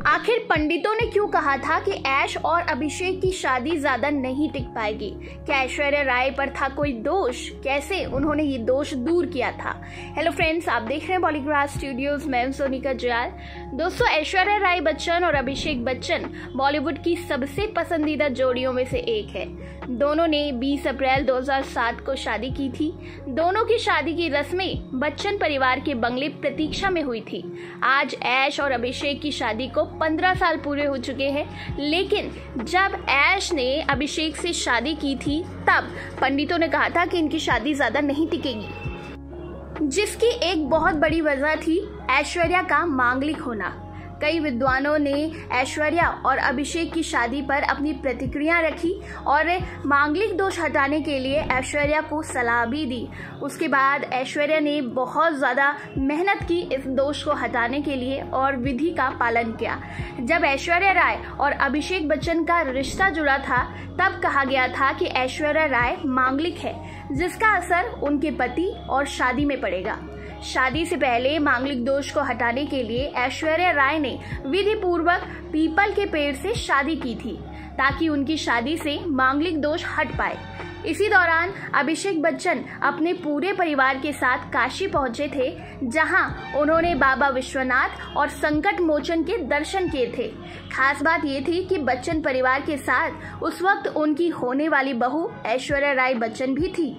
आखिर पंडितों ने क्यों कहा था कि ऐश और अभिषेक की शादी ज्यादा नहीं टिक पाएगी? क्या ऐश्वर्या राय पर था कोई दोष? कैसे उन्होंने ये दोष दूर किया था? हेलो फ्रेंड्स, आप देख रहे हैं पॉलीग्राफ स्टूडियोज। मैं हूं सोनिका जयाल। दोस्तों, ऐश्वर्या राय बच्चन और अभिषेक बच्चन बॉलीवुड की सबसे पसंदीदा जोड़ियों में से एक है। दोनों ने 20 अप्रैल 2007 को शादी की थी। दोनों की शादी की रस्में बच्चन परिवार के बंगले प्रतीक्षा में हुई थी। आज ऐश और अभिषेक की शादी को 15 साल पूरे हो चुके हैं, लेकिन जब ऐश ने अभिषेक से शादी की थी तब पंडितों ने कहा था कि इनकी शादी ज्यादा नहीं टिकेगी, जिसकी एक बहुत बड़ी वजह थी ऐश्वर्या का मांगलिक होना। कई विद्वानों ने ऐश्वर्या और अभिषेक की शादी पर अपनी प्रतिक्रिया रखी और मांगलिक दोष हटाने के लिए ऐश्वर्या को सलाह भी दी। उसके बाद ऐश्वर्या ने बहुत ज़्यादा मेहनत की इस दोष को हटाने के लिए और विधि का पालन किया। जब ऐश्वर्या राय और अभिषेक बच्चन का रिश्ता जुड़ा था तब कहा गया था कि ऐश्वर्या राय मांगलिक है, जिसका असर उनके पति और शादी में पड़ेगा। शादी से पहले मांगलिक दोष को हटाने के लिए ऐश्वर्या राय ने विधि पूर्वक पीपल के पेड़ से शादी की थी ताकि उनकी शादी से मांगलिक दोष हट पाए। इसी दौरान अभिषेक बच्चन अपने पूरे परिवार के साथ काशी पहुंचे थे, जहां उन्होंने बाबा विश्वनाथ और संकट मोचन के दर्शन किए थे। खास बात ये थी कि बच्चन परिवार के साथ उस वक्त उनकी होने वाली बहू ऐश्वर्या राय बच्चन भी थी।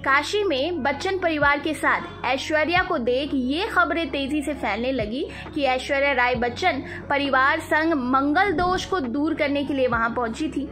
काशी में बच्चन परिवार के साथ ऐश्वर्या को देख ये खबरें तेजी से फैलने लगी कि ऐश्वर्या राय बच्चन परिवार संग मंगल दोष को दूर करने के लिए वहां पहुंची थी।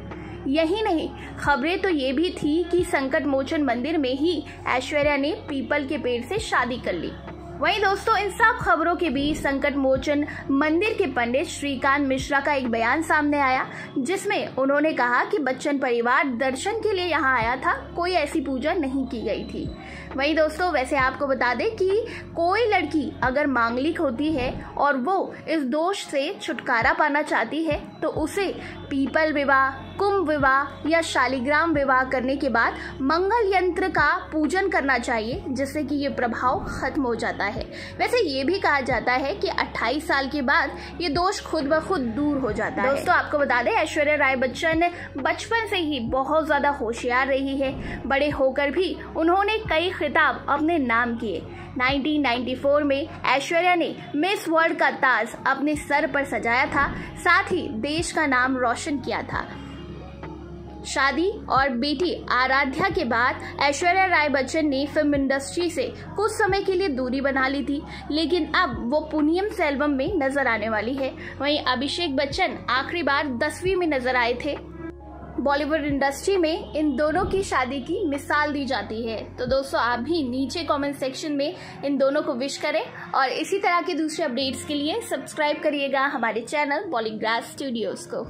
यही नहीं, खबरें तो ये भी थी कि संकट मोचन मंदिर में ही ऐश्वर्या ने पीपल के पेड़ से शादी कर ली। वहीं दोस्तों, इन सब खबरों के बीच संकट मोचन मंदिर के पंडित श्रीकांत मिश्रा का एक बयान सामने आया, जिसमें उन्होंने कहा कि बच्चन परिवार दर्शन के लिए यहाँ आया था, कोई ऐसी पूजा नहीं की गई थी। वहीं दोस्तों, वैसे आपको बता दें कि कोई लड़की अगर मांगलिक होती है और वो इस दोष से छुटकारा पाना चाहती है तो उसे पीपल विवाह, कुंभ विवाह या शालिग्राम विवाह करने के बाद मंगल यंत्र का पूजन करना चाहिए, जिससे कि ये प्रभाव खत्म हो जाता है। वैसे ये भी कहा जाता है कि 28 साल के बाद ये दोष खुद ब खुद दूर हो जाता है। दोस्तों, आपको बता दें, ऐश्वर्या राय बच्चन बचपन से ही बहुत ज्यादा होशियार रही है। बड़े होकर भी उन्होंने कई खिताब अपने नाम किए। 1994 में ऐश्वर्या ने मिस वर्ल्ड का ताज अपने सर पर सजाया था, साथ ही देश का नाम रोशन किया था। शादी और बेटी आराध्या के बाद ऐश्वर्या राय बच्चन ने फिल्म इंडस्ट्री से कुछ समय के लिए दूरी बना ली थी, लेकिन अब वो पुनियम सेल्वम में नजर आने वाली है। वहीं अभिषेक बच्चन आखिरी बार 10वीं में नजर आए थे। बॉलीवुड इंडस्ट्री में इन दोनों की शादी की मिसाल दी जाती है। तो दोस्तों, आप भी नीचे कमेंट सेक्शन में इन दोनों को विश करें और इसी तरह के दूसरे अपडेट्स के लिए सब्सक्राइब करिएगा हमारे चैनल पॉलीग्राफ स्टूडियोज को।